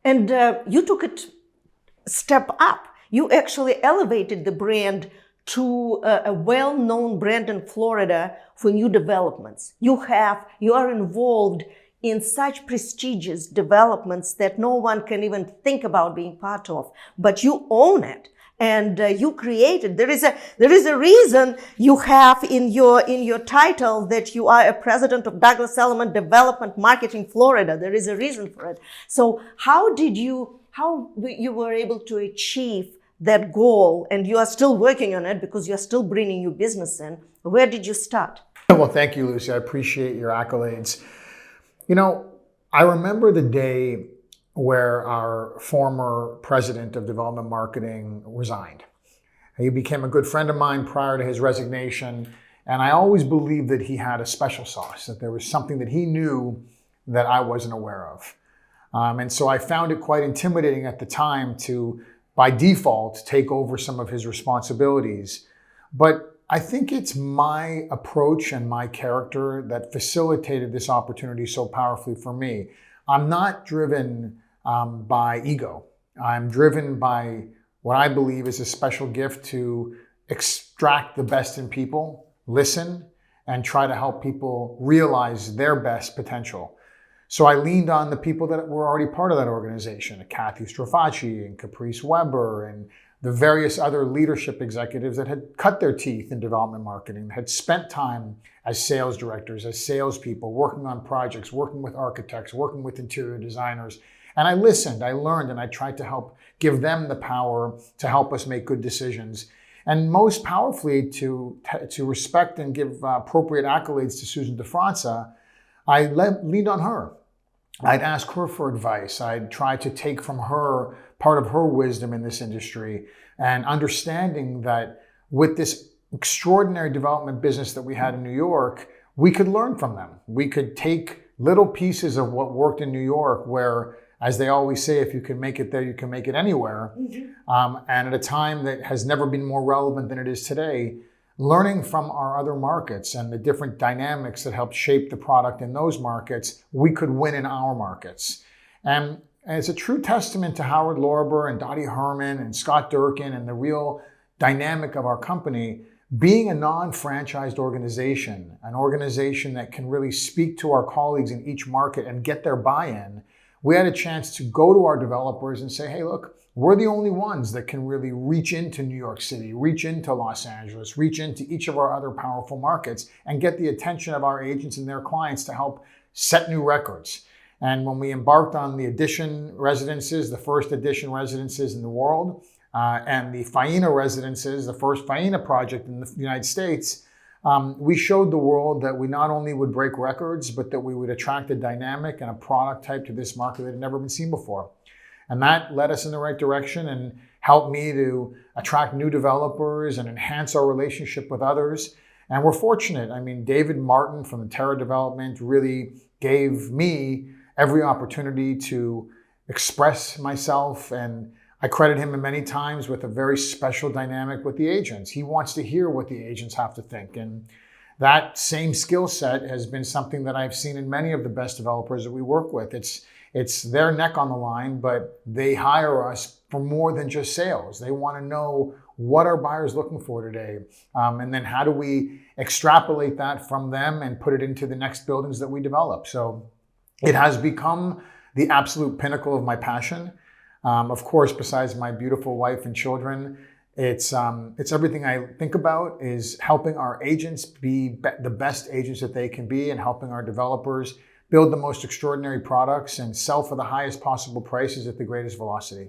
And you took it step up. You actually elevated the brand to a well-known brand in Florida for new developments. You are involved in such prestigious developments that no one can even think about being part of, but you own it. And you created. There is a reason you have in your title that you are a president of Douglas Elliman Development Marketing Florida. There is a reason for it. So how you were able to achieve that goal, and you are still working on it because you are still bringing new business in? Where did you start? Well, thank you, Lucy. I appreciate your accolades. You know, I remember the day where our former president of development marketing resigned. He became a good friend of mine prior to his resignation, and I always believed that he had a special sauce, that there was something that he knew that I wasn't aware of. And so I found it quite intimidating at the time to, by default, take over some of his responsibilities. But I think it's my approach and my character that facilitated this opportunity so powerfully for me. I'm not driven by ego. I'm driven by what I believe is a special gift to extract the best in people, listen, and try to help people realize their best potential. So I leaned on the people that were already part of that organization, Kathy Drovarchi and Caprice Weber and the various other leadership executives that had cut their teeth in development marketing, had spent time as sales directors, as salespeople, working on projects, working with architects, working with interior designers. And I listened, I learned, and I tried to help give them the power to help us make good decisions. And most powerfully, to respect and give appropriate accolades to Susan de Fonseca, I leaned on her. I'd ask her for advice. I'd try to take from her part of her wisdom in this industry, and understanding that with this extraordinary development business that we had in New York, we could learn from them. We could take little pieces of what worked in New York, where, as they always say, if you can make it there, you can make it anywhere. And at a time that has never been more relevant than it is today, learning from our other markets and the different dynamics that help shape the product in those markets, we could win in our markets. And it's a true testament to Howard Lorber and Dottie Herman and Scott Durkin and the real dynamic of our company. Being a non-franchised organization, an organization that can really speak to our colleagues in each market and get their buy-in, we had a chance to go to our developers and say, hey, look, we're the only ones that can really reach into New York City, reach into Los Angeles, reach into each of our other powerful markets and get the attention of our agents and their clients to help set new records. And when we embarked on the Edition residences, the first Edition residences in the world, and the Faena residences, the first Faena project in the United States, we showed the world that we not only would break records, but that we would attract a dynamic and a product type to this market that had never been seen before. And that led us in the right direction and helped me to attract new developers and enhance our relationship with others. And we're fortunate. I mean, David Martin from the Terra Development really gave me every opportunity to express myself, and I credit him many times with a very special dynamic with the agents. He wants to hear what the agents have to think. And that same skill set has been something that I've seen in many of the best developers that we work with. It's their neck on the line, but they hire us for more than just sales. They want to know what are buyers looking for today? And then how do we extrapolate that from them and put it into the next buildings that we develop? So it has become the absolute pinnacle of my passion. Of course, besides my beautiful wife and children, it's everything I think about is helping our agents be the best agents that they can be, and helping our developers build the most extraordinary products and sell for the highest possible prices at the greatest velocity.